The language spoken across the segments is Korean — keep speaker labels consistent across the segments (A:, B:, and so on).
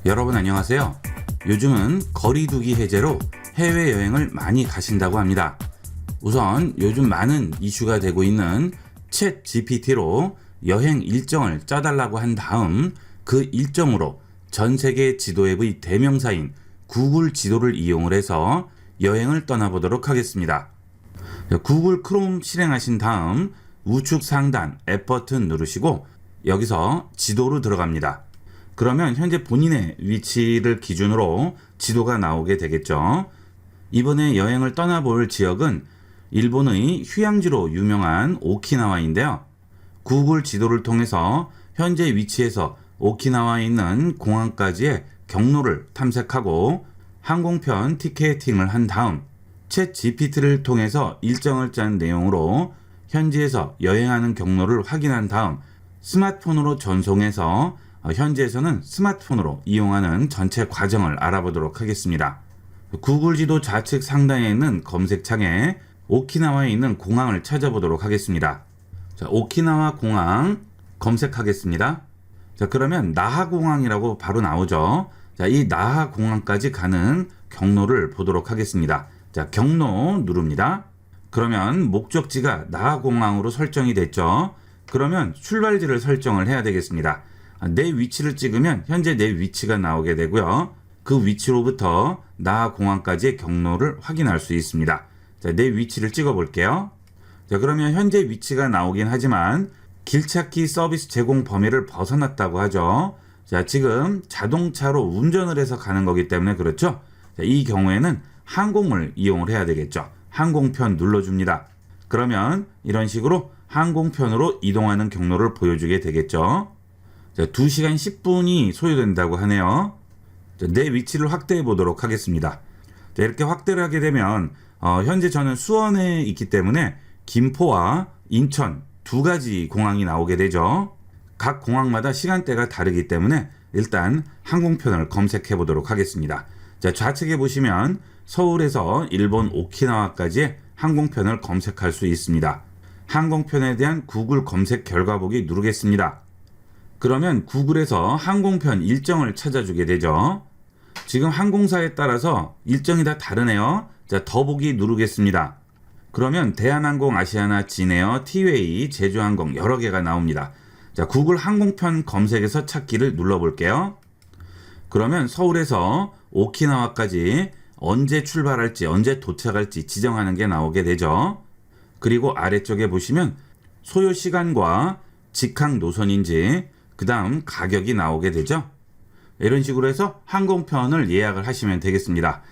A: 여러분 안녕하세요. 요즘은 거리두기 해제로 해외여행을 많이 가신다고 합니다. 우선 요즘 많은 이슈가 되고 있는 챗 GPT로 여행 일정을 짜달라고 한 다음 그 일정으로 전 세계 지도 앱의 대명사인 구글 지도를 이용을 해서 여행을 떠나보도록 하겠습니다. 구글 크롬 실행하신 다음 우측 상단 앱 버튼 누르시고 여기서 지도로 들어갑니다. 그러면 현재 본인의 위치를 기준으로 지도가 나오게 되겠죠. 이번에 여행을 떠나볼 지역은 일본의 휴양지로 유명한 오키나와인데요. 구글 지도를 통해서 현재 위치에서 오키나와에 있는 공항까지의 경로를 탐색하고 항공편 티켓팅을 한 다음 챗 GPT를 통해서 일정을 짠 내용으로 현지에서 여행하는 경로를 확인한 다음 스마트폰으로 전송해서 현지에서는 스마트폰으로 이용하는 전체 과정을 알아보도록 하겠습니다. 구글 지도 좌측 상단에 있는 검색창에 오키나와에 있는 공항을 찾아보도록 하겠습니다. 자, 오키나와 공항 검색하겠습니다. 자, 그러면 나하 공항이라고 바로 나오죠. 자, 이 나하 공항까지 가는 경로를 보도록 하겠습니다. 자, 경로 누릅니다. 그러면 목적지가 나하 공항으로 설정이 됐죠. 그러면 출발지를 설정을 해야 되겠습니다. 내 위치를 찍으면 현재 내 위치가 나오게 되고요. 그 위치로부터 나하 공항까지의 경로를 확인할 수 있습니다. 자, 내 위치를 찍어 볼게요. 자, 그러면 현재 위치가 나오긴 하지만 길찾기 서비스 제공 범위를 벗어났다고 하죠. 자, 지금 자동차로 운전을 해서 가는 거기 때문에 그렇죠. 자, 이 경우에는 항공을 이용을 해야 되겠죠. 항공편 눌러줍니다. 그러면 이런 식으로 항공편으로 이동하는 경로를 보여주게 되겠죠. 자, 2시간 10분이 소요된다고 하네요. 자, 내 위치를 확대해 보도록 하겠습니다. 자, 이렇게 확대를 하게 되면 현재 저는 수원에 있기 때문에 김포와 인천 두 가지 공항이 나오게 되죠. 각 공항마다 시간대가 다르기 때문에 일단 항공편을 검색해 보도록 하겠습니다. 자, 좌측에 보시면 서울에서 일본 오키나와까지의 항공편을 검색할 수 있습니다. 항공편에 대한 구글 검색 결과 보기 누르겠습니다. 그러면 구글에서 항공편 일정을 찾아주게 되죠. 지금 항공사에 따라서 일정이 다 다르네요. 자, 더보기 누르겠습니다. 그러면 대한항공, 아시아나, 진에어, 티웨이, 제주항공 여러 개가 나옵니다. 자, 구글 항공편 검색에서 찾기를 눌러볼게요. 그러면 서울에서 오키나와까지 언제 출발할지 언제 도착할지 지정하는 게 나오게 되죠. 그리고 아래쪽에 보시면 소요 시간과 직항 노선인지 그 다음 가격이 나오게 되죠. 이런 식으로 해서 항공편을 예약을 하시면 되겠습니다.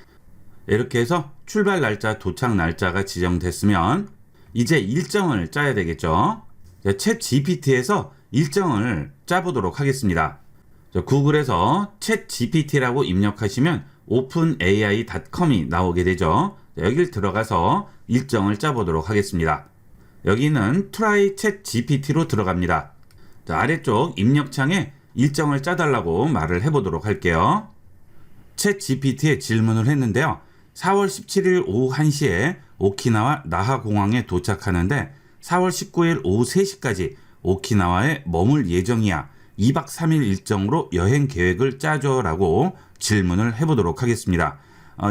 A: 이렇게 해서 출발 날짜, 도착 날짜가 지정됐으면 이제 일정을 짜야 되겠죠. 챗 GPT에서 일정을 짜보도록 하겠습니다. 구글에서 챗 GPT라고 입력하시면 openai.com이 나오게 되죠. 여기를 들어가서 일정을 짜보도록 하겠습니다. 여기는 try 챗 GPT로 들어갑니다. 자, 아래쪽 입력창에 일정을 짜달라고 말을 해보도록 할게요. 챗 GPT에 질문을 했는데요. 4월 17일 오후 1시에 오키나와 나하 공항에 도착하는데 4월 19일 오후 3시까지 오키나와에 머물 예정이야. 2박 3일 일정으로 여행 계획을 짜줘 라고 질문을 해보도록 하겠습니다.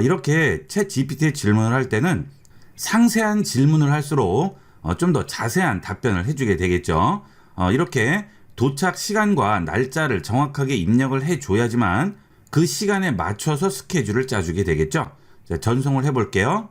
A: 이렇게 챗 GPT에 질문을 할 때는 상세한 질문을 할수록 좀 더 자세한 답변을 해주게 되겠죠. 이렇게 도착 시간과 날짜를 정확하게 입력을 해줘야지만 그 시간에 맞춰서 스케줄을 짜주게 되겠죠. 자, 전송을 해볼게요.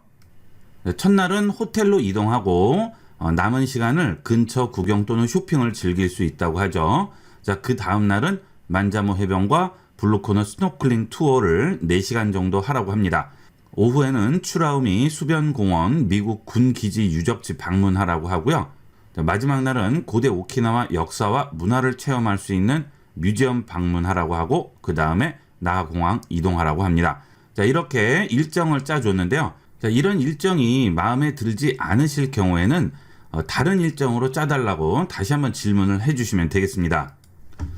A: 첫날은 호텔로 이동하고 남은 시간을 근처 구경 또는 쇼핑을 즐길 수 있다고 하죠. 자, 그 다음 날은 만자모 해변과 블루코너 스노클링 투어를 4시간 정도 하라고 합니다. 오후에는 추라우미 수변공원 미국 군기지 유적지 방문하라고 하고요. 자, 마지막 날은 고대 오키나와 역사와 문화를 체험할 수 있는 뮤지엄 방문하라고 하고 그 다음에 나하공항 이동하라고 합니다. 자, 이렇게 일정을 짜줬는데요. 자, 이런 일정이 마음에 들지 않으실 경우에는 다른 일정으로 짜달라고 다시 한번 질문을 해주시면 되겠습니다.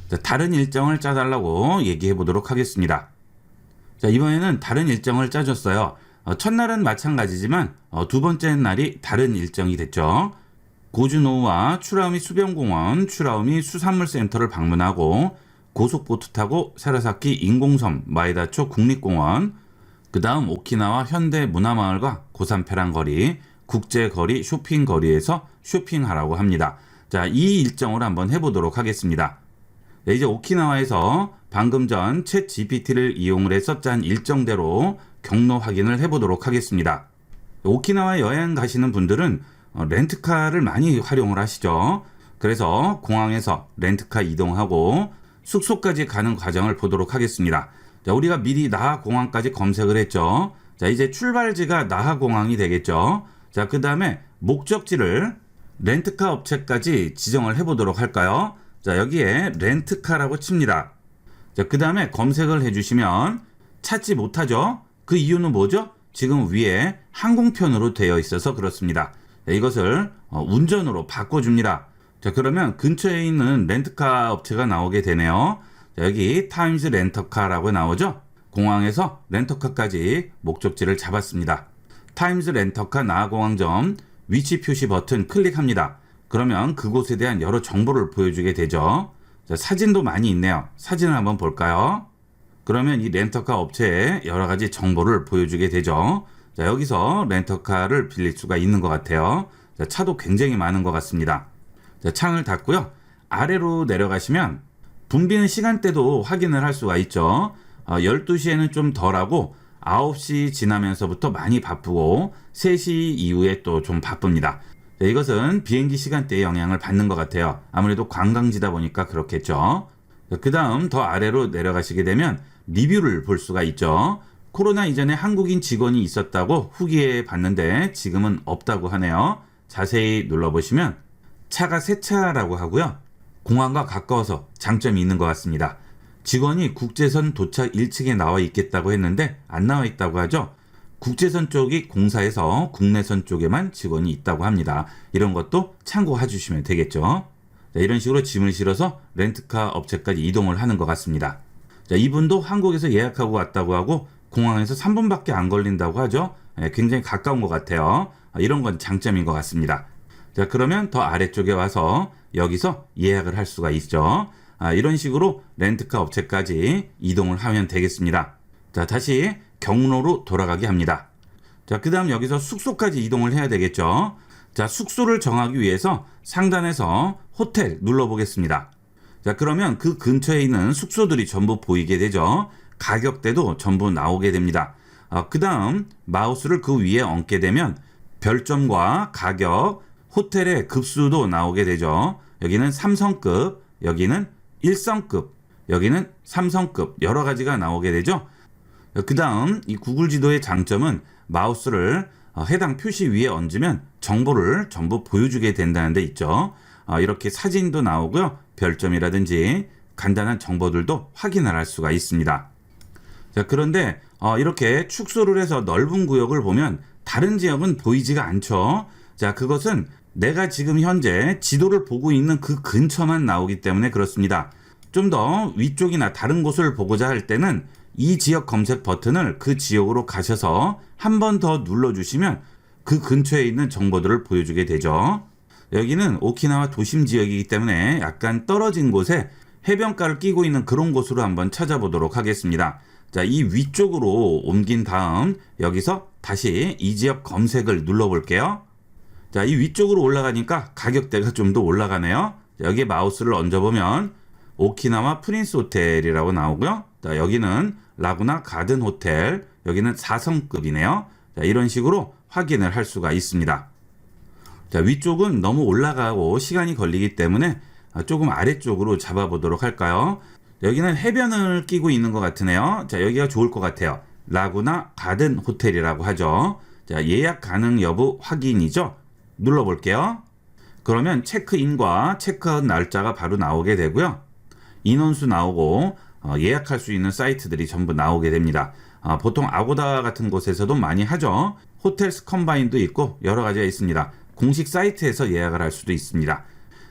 A: 자, 다른 일정을 짜달라고 얘기해 보도록 하겠습니다. 자, 이번에는 다른 일정을 짜줬어요. 첫날은 마찬가지지만 두 번째 날이 다른 일정이 됐죠. 고주노우와 추라우미 수변공원, 추라우미 수산물센터를 방문하고 고속보트 타고 세라사키 인공섬 마에다초 국립공원, 그 다음 오키나와 현대문화마을과 고산페란 거리, 국제거리 쇼핑거리에서 쇼핑하라고 합니다. 자, 이 일정을 한번 해보도록 하겠습니다. 네, 이제 오키나와에서 방금 전 챗 GPT를 이용을 해서 짠 일정대로 경로 확인을 해보도록 하겠습니다. 오키나와 여행 가시는 분들은 렌트카를 많이 활용을 하시죠. 그래서 공항에서 렌트카 이동하고 숙소까지 가는 과정을 보도록 하겠습니다. 자, 우리가 미리 나하 공항까지 검색을 했죠. 자, 이제 출발지가 나하 공항이 되겠죠. 자, 그 다음에 목적지를 렌트카 업체까지 지정을 해보도록 할까요? 자, 여기에 렌트카라고 칩니다. 자, 그 다음에 검색을 해주시면 찾지 못하죠. 그 이유는 뭐죠? 지금 위에 항공편으로 되어 있어서 그렇습니다. 자, 이것을 운전으로 바꿔줍니다. 자, 그러면 근처에 있는 렌트카 업체가 나오게 되네요. 자, 여기 타임즈 렌터카라고 나오죠. 공항에서 렌터카까지 목적지를 잡았습니다. 타임즈 렌터카 나하공항점 위치 표시 버튼 클릭합니다. 그러면 그곳에 대한 여러 정보를 보여주게 되죠. 자, 사진도 많이 있네요. 사진을 한번 볼까요? 그러면 이 렌터카 업체에 여러 가지 정보를 보여주게 되죠. 자, 여기서 렌터카를 빌릴 수가 있는 것 같아요. 자, 차도 굉장히 많은 것 같습니다. 자, 창을 닫고요. 아래로 내려가시면 붐비는 시간대도 확인을 할 수가 있죠. 12시에는 좀 덜하고 9시 지나면서부터 많이 바쁘고 3시 이후에 또 좀 바쁩니다. 자, 이것은 비행기 시간대에 영향을 받는 것 같아요. 아무래도 관광지다 보니까 그렇겠죠. 그 다음 더 아래로 내려가시게 되면 리뷰를 볼 수가 있죠. 코로나 이전에 한국인 직원이 있었다고 후기에 봤는데 지금은 없다고 하네요. 자세히 눌러보시면 차가 새 차라고 하고요. 공항과 가까워서 장점이 있는 것 같습니다. 직원이 국제선 도착 1층에 나와 있겠다고 했는데 안 나와 있다고 하죠. 국제선 쪽이 공사해서 국내선 쪽에만 직원이 있다고 합니다. 이런 것도 참고해 주시면 되겠죠. 자, 이런 식으로 짐을 실어서 렌트카 업체까지 이동을 하는 것 같습니다. 자, 이분도 한국에서 예약하고 왔다고 하고 공항에서 3분밖에 안 걸린다고 하죠. 굉장히 가까운 것 같아요. 이런 건 장점인 것 같습니다. 자, 그러면 더 아래쪽에 와서 여기서 예약을 할 수가 있죠. 이런 식으로 렌트카 업체까지 이동을 하면 되겠습니다. 자, 다시 경로로 돌아가게 합니다. 자, 그 다음 여기서 숙소까지 이동을 해야 되겠죠. 자, 숙소를 정하기 위해서 상단에서 호텔 눌러보겠습니다. 자, 그러면 그 근처에 있는 숙소들이 전부 보이게 되죠. 가격대도 전부 나오게 됩니다. 그 다음 마우스를 그 위에 얹게 되면 별점과 가격, 호텔의 급수도 나오게 되죠. 여기는 3성급, 여기는 1성급, 여기는 3성급 여러 가지가 나오게 되죠. 그 다음 이 구글 지도의 장점은 마우스를 해당 표시 위에 얹으면 정보를 전부 보여주게 된다는 데 있죠. 이렇게 사진도 나오고요. 별점이라든지 간단한 정보들도 확인을 할 수가 있습니다. 자, 그런데 이렇게 축소를 해서 넓은 구역을 보면 다른 지역은 보이지가 않죠. 자, 그것은 내가 지금 현재 지도를 보고 있는 그 근처만 나오기 때문에 그렇습니다. 좀 더 위쪽이나 다른 곳을 보고자 할 때는 이 지역 검색 버튼을 그 지역으로 가셔서 한 번 더 눌러주시면 그 근처에 있는 정보들을 보여주게 되죠. 여기는 오키나와 도심 지역이기 때문에 약간 떨어진 곳에 해변가를 끼고 있는 그런 곳으로 한번 찾아보도록 하겠습니다. 자, 이 위쪽으로 옮긴 다음 여기서 다시 이 지역 검색을 눌러볼게요. 자, 이 위쪽으로 올라가니까 가격대가 좀 더 올라가네요. 자, 여기에 마우스를 얹어보면 오키나와 프린스 호텔이라고 나오고요. 자, 여기는 라구나 가든 호텔, 여기는 4성급이네요. 자, 이런 식으로 확인을 할 수가 있습니다. 자, 위쪽은 너무 올라가고 시간이 걸리기 때문에 조금 아래쪽으로 잡아보도록 할까요? 여기는 해변을 끼고 있는 것 같으네요. 자, 여기가 좋을 것 같아요. 라구나 가든 호텔이라고 하죠. 자, 예약 가능 여부 확인이죠. 눌러볼게요. 그러면 체크인과 체크아웃 날짜가 바로 나오게 되고요. 인원수 나오고 예약할 수 있는 사이트들이 전부 나오게 됩니다. 보통 아고다 같은 곳에서도 많이 하죠. 호텔스 컴바인도 있고 여러 가지가 있습니다. 공식 사이트에서 예약을 할 수도 있습니다.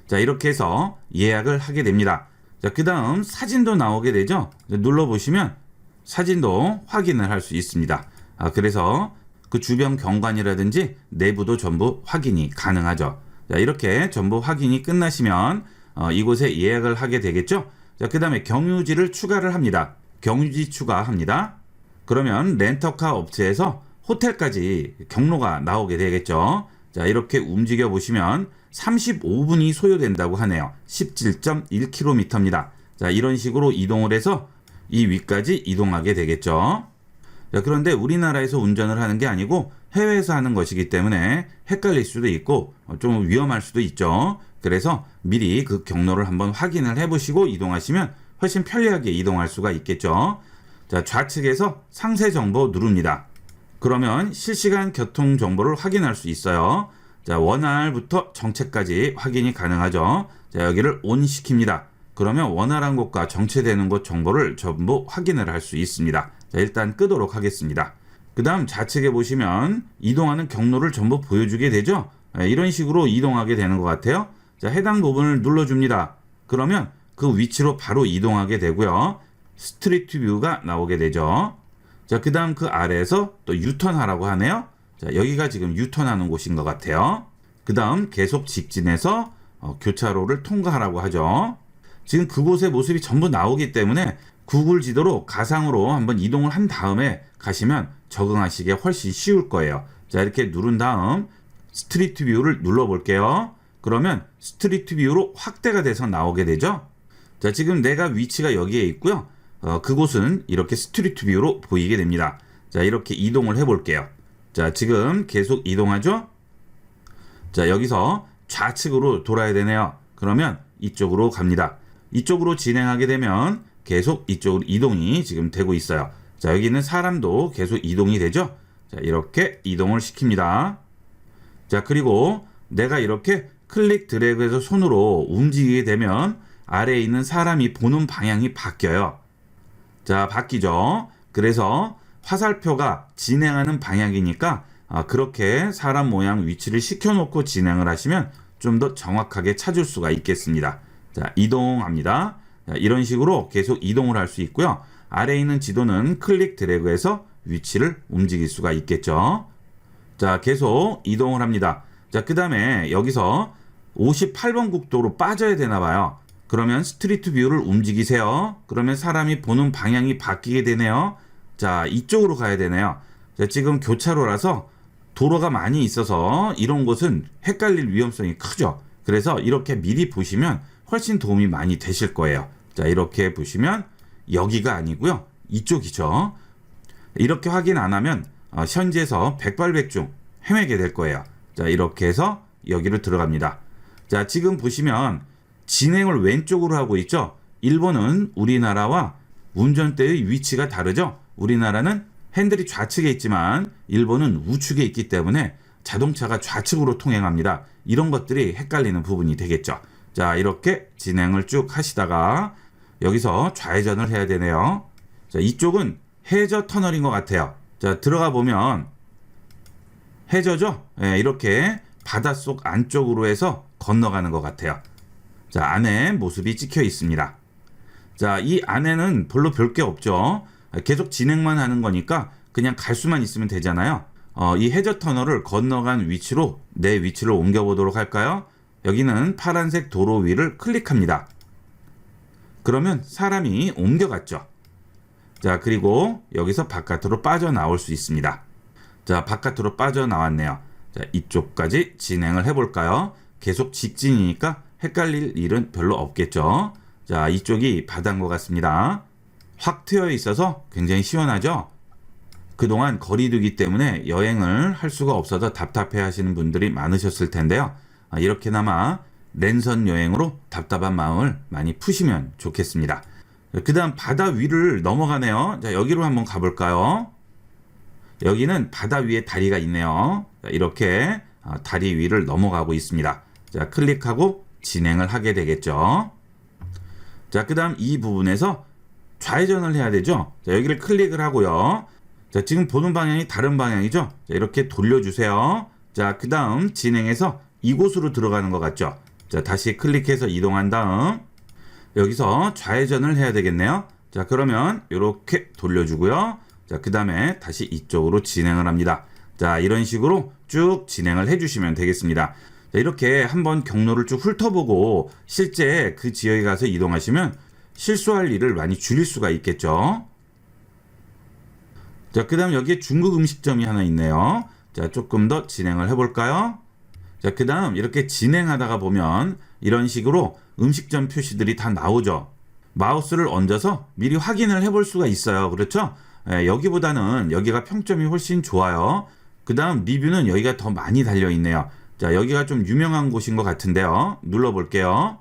A: 자, 이렇게 해서 예약을 하게 됩니다. 자, 그 다음 사진도 나오게 되죠. 눌러보시면 사진도 확인을 할 수 있습니다. 그래서 그 주변 경관이라든지 내부도 전부 확인이 가능하죠. 자, 이렇게 전부 확인이 끝나시면 이곳에 예약을 하게 되겠죠. 자, 그 다음에 경유지를 추가를 합니다. 경유지 추가합니다. 그러면 렌터카 업체에서 호텔까지 경로가 나오게 되겠죠. 자, 이렇게 움직여 보시면 35분이 소요된다고 하네요. 17.1km입니다. 자, 이런 식으로 이동을 해서 이 위까지 이동하게 되겠죠. 자, 그런데 우리나라에서 운전을 하는 게 아니고 해외에서 하는 것이기 때문에 헷갈릴 수도 있고 좀 위험할 수도 있죠. 그래서 미리 그 경로를 한번 확인을 해보시고 이동하시면 훨씬 편리하게 이동할 수가 있겠죠. 자, 좌측에서 상세 정보 누릅니다. 그러면 실시간 교통 정보를 확인할 수 있어요. 자, 원활부터 정체까지 확인이 가능하죠. 자, 여기를 ON 시킵니다. 그러면 원활한 곳과 정체되는 곳 정보를 전부 확인을 할 수 있습니다. 자, 일단 끄도록 하겠습니다. 그 다음 좌측에 보시면 이동하는 경로를 전부 보여주게 되죠. 이런 식으로 이동하게 되는 것 같아요. 자, 해당 부분을 눌러줍니다. 그러면 그 위치로 바로 이동하게 되고요. 스트리트 뷰가 나오게 되죠. 자, 그 다음 그 아래에서 또 유턴하라고 하네요. 자, 여기가 지금 유턴하는 곳인 것 같아요. 그 다음 계속 직진해서 교차로를 통과하라고 하죠. 지금 그곳의 모습이 전부 나오기 때문에 구글 지도로 가상으로 한번 이동을 한 다음에 가시면 적응하시기에 훨씬 쉬울 거예요. 자, 이렇게 누른 다음 스트리트 뷰를 눌러 볼게요. 그러면 스트리트 뷰로 확대가 돼서 나오게 되죠. 자, 지금 내가 위치가 여기에 있고요. 그곳은 이렇게 스트리트 뷰로 보이게 됩니다. 자, 이렇게 이동을 해 볼게요. 자, 지금 계속 이동하죠. 자, 여기서 좌측으로 돌아야 되네요. 그러면 이쪽으로 갑니다. 이쪽으로 진행하게 되면 계속 이쪽으로 이동이 지금 되고 있어요. 자, 여기는 사람도 계속 이동이 되죠. 자, 이렇게 이동을 시킵니다. 자, 그리고 내가 이렇게 클릭 드래그해서 손으로 움직이게 되면 아래에 있는 사람이 보는 방향이 바뀌어요. 자, 바뀌죠. 그래서 화살표가 진행하는 방향이니까 그렇게 사람 모양 위치를 시켜놓고 진행을 하시면 좀 더 정확하게 찾을 수가 있겠습니다. 자, 이동합니다. 자, 이런 식으로 계속 이동을 할 수 있고요. 아래에 있는 지도는 클릭 드래그해서 위치를 움직일 수가 있겠죠. 자, 계속 이동을 합니다. 자, 그 다음에 여기서 58번 국도로 빠져야 되나 봐요. 그러면 스트리트 뷰를 움직이세요. 그러면 사람이 보는 방향이 바뀌게 되네요. 자, 이쪽으로 가야 되네요. 자, 지금 교차로라서 도로가 많이 있어서 이런 곳은 헷갈릴 위험성이 크죠. 그래서 이렇게 미리 보시면 훨씬 도움이 많이 되실 거예요. 자, 이렇게 보시면 여기가 아니고요. 이쪽이죠. 이렇게 확인 안 하면 현지에서 백발백중 헤매게 될 거예요. 자, 이렇게 해서 여기로 들어갑니다. 자, 지금 보시면 진행을 왼쪽으로 하고 있죠. 일본은 우리나라와 운전대의 위치가 다르죠. 우리나라는 핸들이 좌측에 있지만 일본은 우측에 있기 때문에 자동차가 좌측으로 통행합니다. 이런 것들이 헷갈리는 부분이 되겠죠. 자, 이렇게 진행을 쭉 하시다가 여기서 좌회전을 해야 되네요. 자, 이쪽은 해저 터널인 것 같아요. 자, 들어가 보면 해저죠. 네, 이렇게 바닷속 안쪽으로 해서 건너가는 것 같아요. 자, 안에 모습이 찍혀 있습니다. 자, 이 안에는 별로 별 게 없죠. 계속 진행만 하는 거니까 그냥 갈 수만 있으면 되잖아요. 이 해저 터널을 건너간 위치로 내 위치를 옮겨보도록 할까요? 여기는 파란색 도로 위를 클릭합니다. 그러면 사람이 옮겨갔죠. 자, 그리고 여기서 바깥으로 빠져나올 수 있습니다. 자, 바깥으로 빠져나왔네요. 자, 이쪽까지 진행을 해볼까요? 계속 직진이니까 헷갈릴 일은 별로 없겠죠. 자, 이쪽이 바다인 것 같습니다. 확 트여 있어서 굉장히 시원하죠? 그동안 거리두기 때문에 여행을 할 수가 없어서 답답해 하시는 분들이 많으셨을 텐데요. 이렇게나마 랜선 여행으로 답답한 마음을 많이 푸시면 좋겠습니다. 그 다음 바다 위를 넘어가네요. 자, 여기로 한번 가볼까요? 여기는 바다 위에 다리가 있네요. 자, 이렇게 다리 위를 넘어가고 있습니다. 자, 클릭하고 진행을 하게 되겠죠. 자, 그 다음 이 부분에서 좌회전을 해야 되죠. 자, 여기를 클릭을 하고요. 자, 지금 보는 방향이 다른 방향이죠. 자, 이렇게 돌려주세요. 자, 그 다음 진행해서 이곳으로 들어가는 것 같죠. 자, 다시 클릭해서 이동한 다음 여기서 좌회전을 해야 되겠네요. 자, 그러면 이렇게 돌려주고요. 자, 그 다음에 다시 이쪽으로 진행을 합니다. 자, 이런 식으로 쭉 진행을 해주시면 되겠습니다. 자, 이렇게 한번 경로를 쭉 훑어보고 실제 그 지역에 가서 이동하시면 실수할 일을 많이 줄일 수가 있겠죠. 자, 그 다음 여기에 중국 음식점이 하나 있네요. 자, 조금 더 진행을 해볼까요? 자, 그 다음 이렇게 진행하다가 보면 이런 식으로 음식점 표시들이 다 나오죠. 마우스를 얹어서 미리 확인을 해볼 수가 있어요. 그렇죠? 여기보다는 여기가 평점이 훨씬 좋아요. 그 다음 리뷰는 여기가 더 많이 달려있네요. 자, 여기가 좀 유명한 곳인 것 같은데요. 눌러볼게요.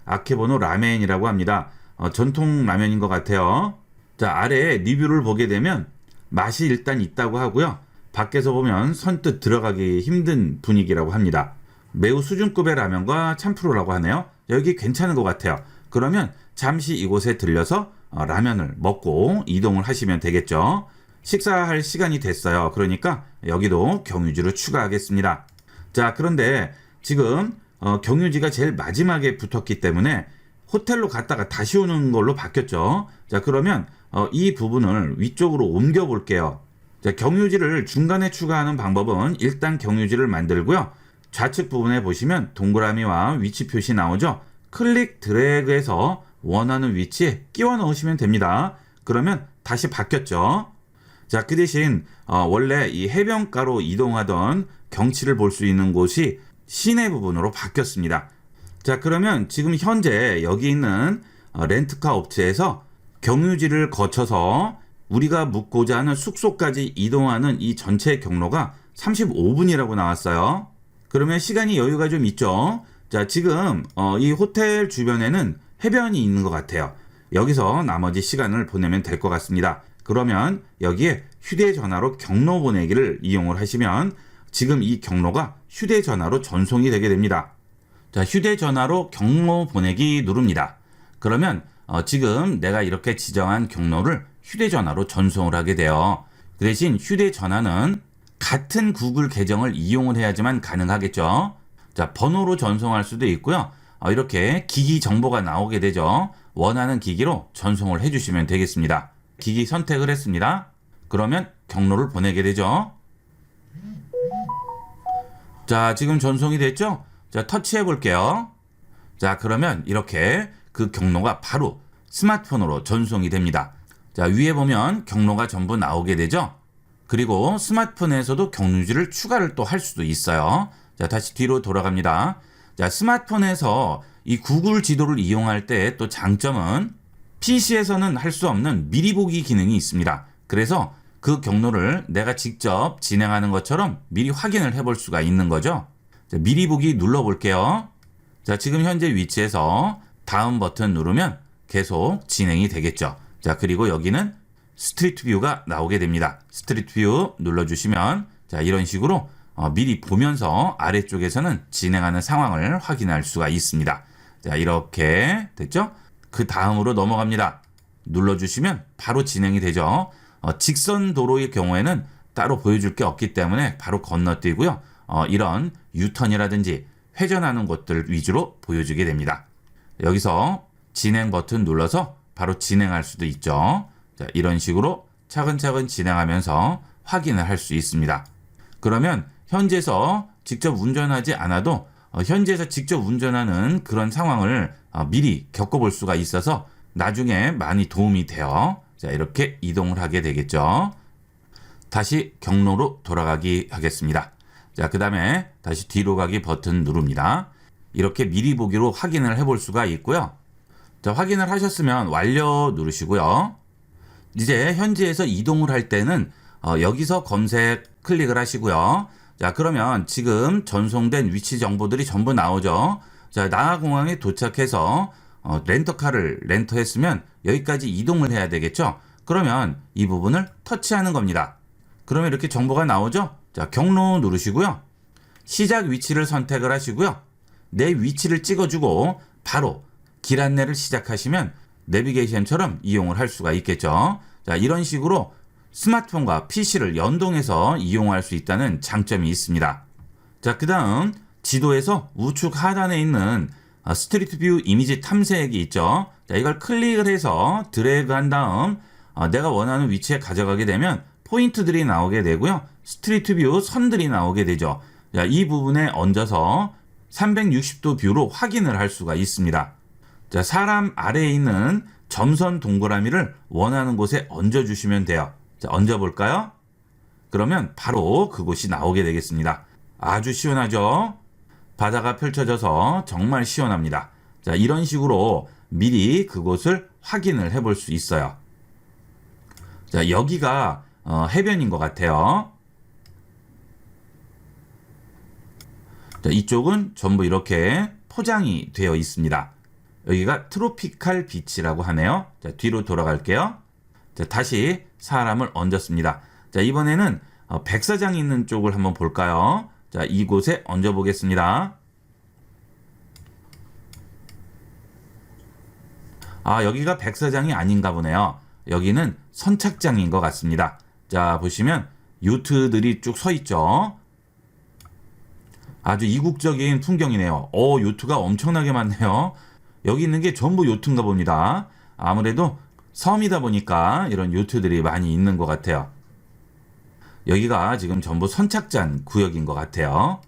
A: 아케보노 라멘이라고 합니다. 전통 라면인 것 같아요. 자, 아래에 리뷰를 보게 되면 맛이 일단 있다고 하고요. 밖에서 보면 선뜻 들어가기 힘든 분위기라고 합니다. 매우 수준급의 라면과 참프로라고 하네요. 여기 괜찮은 것 같아요. 그러면 잠시 이곳에 들려서 라면을 먹고 이동을 하시면 되겠죠. 식사할 시간이 됐어요. 그러니까 여기도 경유지를 추가하겠습니다. 자, 그런데 지금 경유지가 제일 마지막에 붙었기 때문에 호텔로 갔다가 다시 오는 걸로 바뀌었죠. 자, 그러면 이 부분을 위쪽으로 옮겨 볼게요. 자, 경유지를 중간에 추가하는 방법은 일단 경유지를 만들고요. 좌측 부분에 보시면 동그라미와 위치 표시 나오죠. 클릭 드래그해서 원하는 위치에 끼워 넣으시면 됩니다. 그러면 다시 바뀌었죠. 자, 그 대신 원래 이 해변가로 이동하던 경치를 볼 수 있는 곳이 시내 부분으로 바뀌었습니다. 자, 그러면 지금 현재 여기 있는 렌트카 업체에서 경유지를 거쳐서 우리가 묵고자 하는 숙소까지 이동하는 이 전체 경로가 35분이라고 나왔어요. 그러면 시간이 여유가 좀 있죠. 자, 지금 이 호텔 주변에는 해변이 있는 것 같아요. 여기서 나머지 시간을 보내면 될 것 같습니다. 그러면 여기에 휴대전화로 경로 보내기를 이용을 하시면 지금 이 경로가 휴대전화로 전송이 되게 됩니다. 자, 휴대전화로 경로 보내기 누릅니다. 그러면 지금 내가 이렇게 지정한 경로를 휴대전화로 전송을 하게 돼요. 그 대신 휴대전화는 같은 구글 계정을 이용을 해야지만 가능하겠죠. 자, 번호로 전송할 수도 있고요. 이렇게 기기 정보가 나오게 되죠. 원하는 기기로 전송을 해주시면 되겠습니다. 기기 선택을 했습니다. 그러면 경로를 보내게 되죠. 자, 지금 전송이 됐죠? 자, 터치해 볼게요. 자, 그러면 이렇게 그 경로가 바로 스마트폰으로 전송이 됩니다. 자, 위에 보면 경로가 전부 나오게 되죠. 그리고 스마트폰에서도 경유지를 추가를 또 할 수도 있어요. 자, 다시 뒤로 돌아갑니다. 자, 스마트폰에서 이 구글 지도를 이용할 때 또 장점은 PC에서는 할 수 없는 미리 보기 기능이 있습니다. 그래서 그 경로를 내가 직접 진행하는 것처럼 미리 확인을 해볼 수가 있는 거죠. 자, 미리 보기 눌러볼게요. 자, 지금 현재 위치에서 다음 버튼 누르면 계속 진행이 되겠죠. 자, 그리고 여기는 스트리트 뷰가 나오게 됩니다. 스트리트 뷰 눌러주시면 자, 이런 식으로 미리 보면서 아래쪽에서는 진행하는 상황을 확인할 수가 있습니다. 자, 이렇게 됐죠? 그 다음으로 넘어갑니다. 눌러주시면 바로 진행이 되죠. 직선 도로의 경우에는 따로 보여줄 게 없기 때문에 바로 건너뛰고요. 이런 유턴이라든지 회전하는 곳들 위주로 보여주게 됩니다. 여기서 진행 버튼 눌러서 바로 진행할 수도 있죠. 자, 이런 식으로 차근차근 진행하면서 확인을 할 수 있습니다. 그러면 현지에서 직접 운전하지 않아도 현지에서 직접 운전하는 그런 상황을 미리 겪어볼 수가 있어서 나중에 많이 도움이 돼요. 자, 이렇게 이동을 하게 되겠죠. 다시 경로로 돌아가기 하겠습니다. 자, 그 다음에 다시 뒤로 가기 버튼 누릅니다. 이렇게 미리 보기로 확인을 해볼 수가 있고요. 자, 확인을 하셨으면 완료 누르시고요. 이제 현지에서 이동을 할 때는 여기서 검색 클릭을 하시고요. 자, 그러면 지금 전송된 위치 정보들이 전부 나오죠. 자, 나하공항에 도착해서 렌터카를 렌터했으면 여기까지 이동을 해야 되겠죠. 그러면 이 부분을 터치하는 겁니다. 그러면 이렇게 정보가 나오죠. 자, 경로 누르시고요. 시작 위치를 선택을 하시고요. 내 위치를 찍어주고 바로 길 안내를 시작하시면 내비게이션처럼 이용을 할 수가 있겠죠. 자, 이런 식으로 스마트폰과 PC를 연동해서 이용할 수 있다는 장점이 있습니다. 자, 그 다음 지도에서 우측 하단에 있는 스트리트 뷰 이미지 탐색이 있죠. 자, 이걸 클릭을 해서 드래그한 다음 내가 원하는 위치에 가져가게 되면 포인트들이 나오게 되고요. 스트리트 뷰 선들이 나오게 되죠. 자, 이 부분에 얹어서 360도 뷰로 확인을 할 수가 있습니다. 자, 사람 아래에 있는 점선 동그라미를 원하는 곳에 얹어주시면 돼요. 자, 얹어볼까요? 그러면 바로 그곳이 나오게 되겠습니다. 아주 시원하죠? 바다가 펼쳐져서 정말 시원합니다. 자, 이런 식으로 미리 그곳을 확인을 해볼 수 있어요. 자, 여기가 해변인 것 같아요. 자, 이쪽은 전부 이렇게 포장이 되어 있습니다. 여기가 트로피칼 비치라고 하네요. 자, 뒤로 돌아갈게요. 자, 다시 사람을 얹었습니다. 자, 이번에는 백사장이 있는 쪽을 한번 볼까요? 자, 이곳에 얹어 보겠습니다. 아, 여기가 백사장이 아닌가 보네요. 여기는 선착장인 것 같습니다. 자, 보시면 요트들이 쭉 서 있죠. 아주 이국적인 풍경이네요. 요트가 엄청나게 많네요. 여기 있는 게 전부 요트인가 봅니다. 아무래도 섬이다 보니까 이런 요트들이 많이 있는 것 같아요. 여기가 지금 전부 선착장 구역인 것 같아요.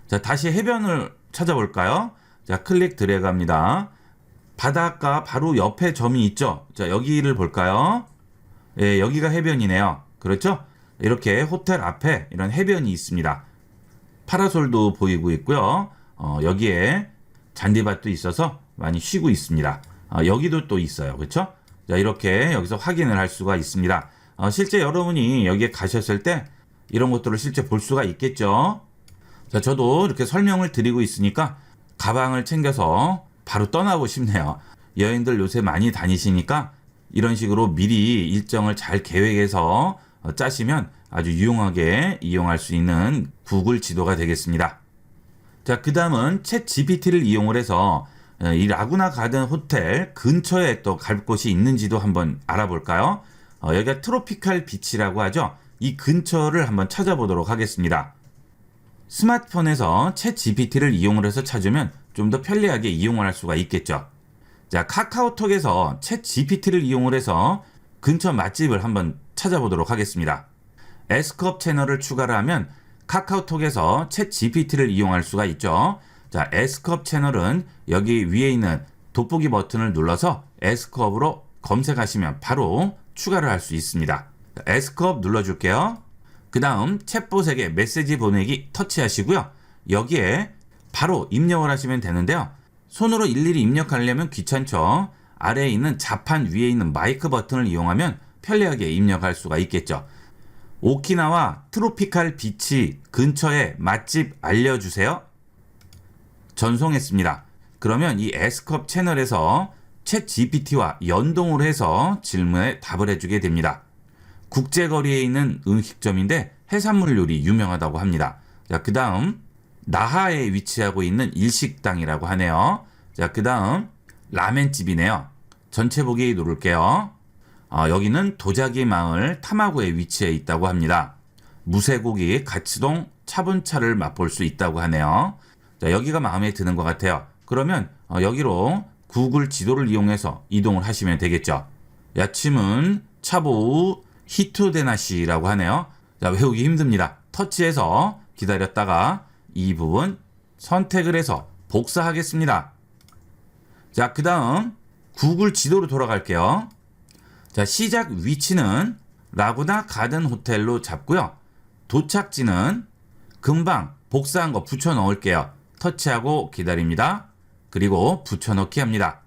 A: 자, 다시 해변을 찾아볼까요? 자, 클릭 드래그 합니다. 바닷가 바로 옆에 점이 있죠? 자, 여기를 볼까요? 예, 여기가 해변이네요. 그렇죠? 이렇게 호텔 앞에 이런 해변이 있습니다. 파라솔도 보이고 있고요. 여기에 잔디밭도 있어서 많이 쉬고 있습니다. 여기도 또 있어요. 그렇죠? 자, 이렇게 여기서 확인을 할 수가 있습니다. 실제 여러분이 여기에 가셨을 때 이런 것들을 실제 볼 수가 있겠죠. 자, 저도 이렇게 설명을 드리고 있으니까 가방을 챙겨서 바로 떠나고 싶네요. 여행들 요새 많이 다니시니까 이런 식으로 미리 일정을 잘 계획해서 짜시면 아주 유용하게 이용할 수 있는 구글 지도가 되겠습니다. 자, 그 다음은 챗 GPT를 이용을 해서 이 라구나 가든 호텔 근처에 또 갈 곳이 있는지도 한번 알아볼까요? 여기가 트로피칼 비치라고 하죠. 이 근처를 한번 찾아보도록 하겠습니다. 스마트폰에서 챗 GPT를 이용을 해서 찾으면 좀 더 편리하게 이용을 할 수가 있겠죠. 자, 카카오톡에서 챗 GPT를 이용을 해서 근처 맛집을 한번 찾아보도록 하겠습니다. S컵 채널을 추가를 하면 카카오톡에서 챗 GPT를 이용할 수가 있죠. 자, S컵 채널은 여기 위에 있는 돋보기 버튼을 눌러서 S컵으로 검색하시면 바로 추가를 할 수 있습니다. S컵 눌러줄게요. 그 다음 챗봇에게 메시지 보내기 터치하시고요. 여기에 바로 입력을 하시면 되는데요. 손으로 일일이 입력하려면 귀찮죠. 아래에 있는 자판 위에 있는 마이크 버튼을 이용하면 편리하게 입력할 수가 있겠죠. 오키나와 트로피칼 비치 근처에 맛집 알려주세요. 전송했습니다. 그러면 이 S컵 채널에서 챗 GPT와 연동을 해서 질문에 답을 해주게 됩니다. 국제거리에 있는 음식점인데 해산물 요리 유명하다고 합니다. 자, 그 다음 나하에 위치하고 있는 일식당이라고 하네요. 자, 그 다음 라멘집이네요. 전체 보기 누를게요. 여기는 도자기 마을 타마고에 위치해 있다고 합니다. 무쇠고기 가츠동 차분차를 맛볼 수 있다고 하네요. 자, 여기가 마음에 드는 것 같아요. 그러면 여기로 구글 지도를 이용해서 이동을 하시면 되겠죠. 야침은 차보우 히토데나시라고 하네요. 자, 외우기 힘듭니다. 터치해서 기다렸다가 이 부분 선택을 해서 복사하겠습니다. 자, 그 다음 구글 지도로 돌아갈게요. 자, 시작 위치는 라구나 가든 호텔로 잡고요. 도착지는 금방 복사한 거 붙여 넣을게요. 터치하고 기다립니다. 그리고 붙여넣기 합니다.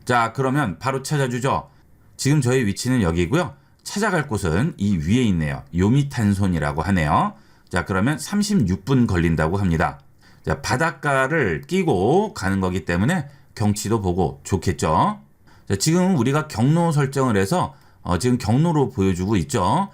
A: 자, 그러면 바로 찾아주죠. 지금 저희 위치는 여기고요. 찾아갈 곳은 이 위에 있네요. 요미탄손이라고 하네요. 자, 그러면 36분 걸린다고 합니다. 자, 바닷가를 끼고 가는 거기 때문에 경치도 보고 좋겠죠. 자, 지금 우리가 경로 설정을 해서 지금 경로로 보여주고 있죠.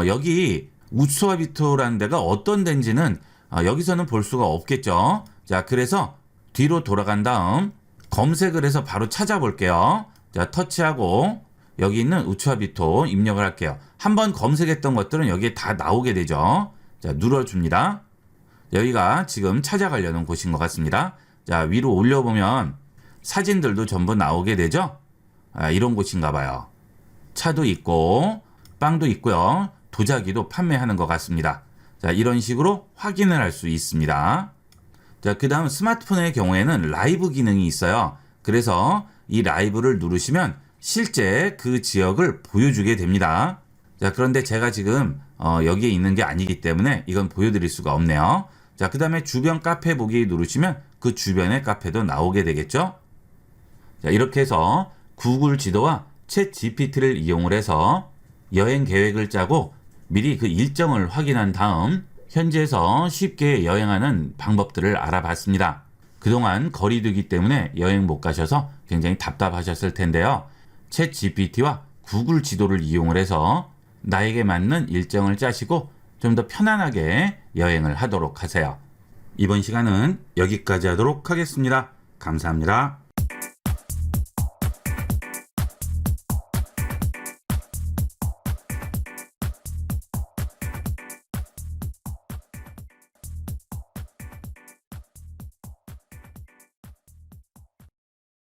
A: 여기 우츠와비토라는 데가 어떤 데인지는 여기서는 볼 수가 없겠죠. 자, 그래서 뒤로 돌아간 다음 검색을 해서 바로 찾아볼게요. 자, 터치하고 여기 있는 우츠와비토 입력을 할게요. 한번 검색했던 것들은 여기에 다 나오게 되죠. 자, 눌러줍니다. 여기가 지금 찾아가려는 곳인 것 같습니다. 자, 위로 올려보면 사진들도 전부 나오게 되죠. 이런 곳인가 봐요. 차도 있고 빵도 있고요. 도자기도 판매하는 것 같습니다. 자, 이런 식으로 확인을 할 수 있습니다. 자, 그 다음 스마트폰의 경우에는 라이브 기능이 있어요. 그래서 이 라이브를 누르시면 실제 그 지역을 보여주게 됩니다. 자, 그런데 제가 지금 여기에 있는 게 아니기 때문에 이건 보여드릴 수가 없네요. 자, 그 다음에 주변 카페 보기 누르시면 그 주변의 카페도 나오게 되겠죠. 자, 이렇게 해서 구글 지도와 챗 GPT를 이용을 해서 여행 계획을 짜고 미리 그 일정을 확인한 다음 현지에서 쉽게 여행하는 방법들을 알아봤습니다. 그동안 거리두기 때문에 여행 못 가셔서 굉장히 답답하셨을 텐데요. 챗 GPT와 구글 지도를 이용을 해서 나에게 맞는 일정을 짜시고 좀 더 편안하게 여행을 하도록 하세요. 이번 시간은 여기까지 하도록 하겠습니다. 감사합니다.